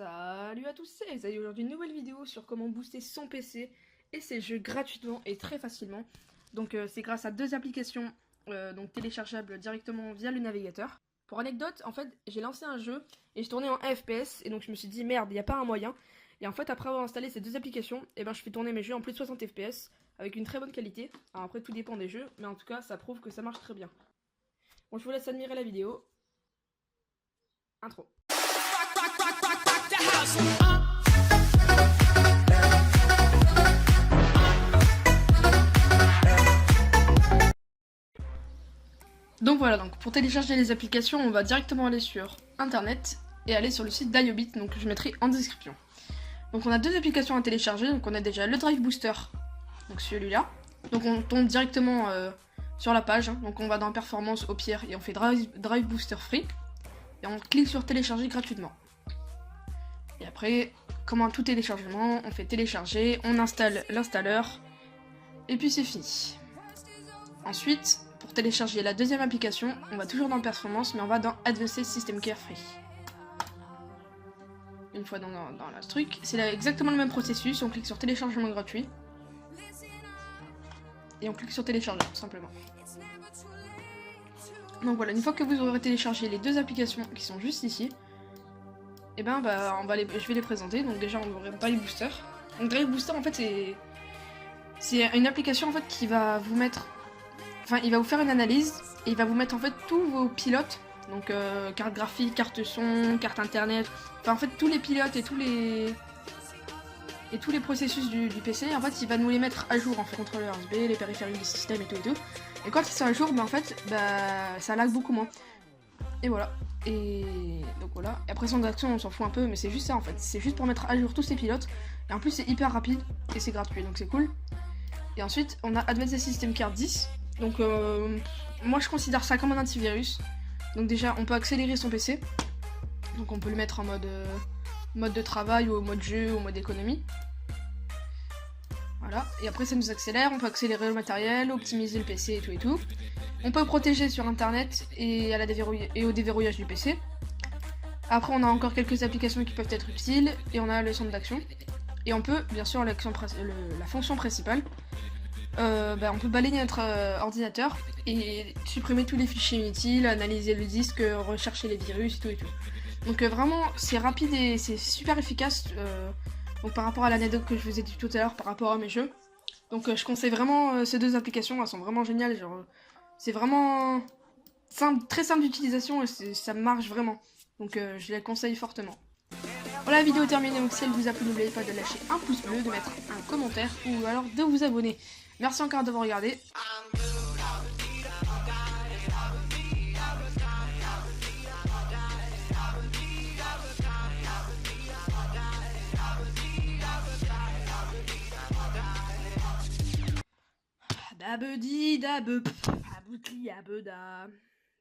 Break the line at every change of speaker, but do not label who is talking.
Salut à tous, c'est Elsa et aujourd'hui une nouvelle vidéo sur comment booster son PC et ses jeux gratuitement et très facilement. Donc c'est grâce à deux applications donc téléchargeables directement via le navigateur. Pour anecdote, en fait j'ai lancé un jeu et je tournais en FPS et donc je me suis dit merde, il n'y a pas un moyen. Et en fait après avoir installé ces deux applications, et ben je fais tourner mes jeux en plus de 60 FPS avec une très bonne qualité. Alors après tout dépend des jeux, mais en tout cas ça prouve que ça marche très bien. Bon, je vous laisse admirer la vidéo. Intro. Donc voilà, donc pour télécharger les applications, on va directement aller sur internet et aller sur le site d'IOBIT, donc je mettrai en description. Donc on a deux applications à télécharger, donc on a déjà le Drive Booster, donc celui-là. Donc on tombe directement sur la page, hein. Donc on va dans Performance au pire et on fait Drive Booster Free. Et on clique sur télécharger gratuitement. Et après, comme un tout téléchargement, on fait télécharger, on installe l'installeur, et puis c'est fini. Ensuite, pour télécharger la deuxième application, on va toujours dans Performance, mais on va dans Advanced System Care Free. Une fois dans le truc, c'est exactement le même processus, on clique sur téléchargement gratuit. Et on clique sur télécharger, tout simplement. Donc voilà, une fois que vous aurez téléchargé les deux applications qui sont juste ici, et ben je vais les présenter. Donc déjà on aurait Drive Booster. Donc Drive Booster en fait c'est une application en fait qui va vous mettre, enfin il va vous faire une analyse et il va vous mettre en fait tous vos pilotes. Donc carte graphique, carte son, carte internet, enfin en fait tous les pilotes et tous les processus du PC, en fait il va nous les mettre à jour en fait, contrôleur USB, les périphériques du système et tout. Et quand ils sont à jour, bah en fait ça lag beaucoup moins. Et voilà. Et donc voilà. Et après sans action on s'en fout un peu, mais c'est juste ça en fait. C'est juste pour mettre à jour tous ces pilotes. Et en plus c'est hyper rapide et c'est gratuit, donc c'est cool. Et ensuite on a Advanced System Care 10. Donc moi je considère ça comme un antivirus. Donc déjà on peut accélérer son PC. Donc on peut le mettre en mode de travail ou au mode jeu ou au mode économie. Voilà, et après ça nous accélère, on peut accélérer le matériel, optimiser le PC et tout. On peut protéger sur internet et au déverrouillage du PC. Après on a encore quelques applications qui peuvent être utiles et on a le centre d'action. Et on peut, bien sûr, la fonction principale, on peut balayer notre ordinateur et supprimer tous les fichiers inutiles, analyser le disque, rechercher les virus et tout. Donc vraiment c'est rapide et c'est super efficace. Donc par rapport à l'anecdote que je vous ai dit tout à l'heure par rapport à mes jeux. Donc je conseille vraiment ces deux applications, elles sont vraiment géniales. Genre, c'est vraiment simple, très simple d'utilisation et ça marche vraiment. Donc je les conseille fortement. Voilà, la vidéo est terminée, donc si elle vous a plu, n'oubliez pas de lâcher un pouce bleu, de mettre un commentaire ou alors de vous abonner. Merci encore d'avoir regardé. Dabedi dabe, abouti abeda.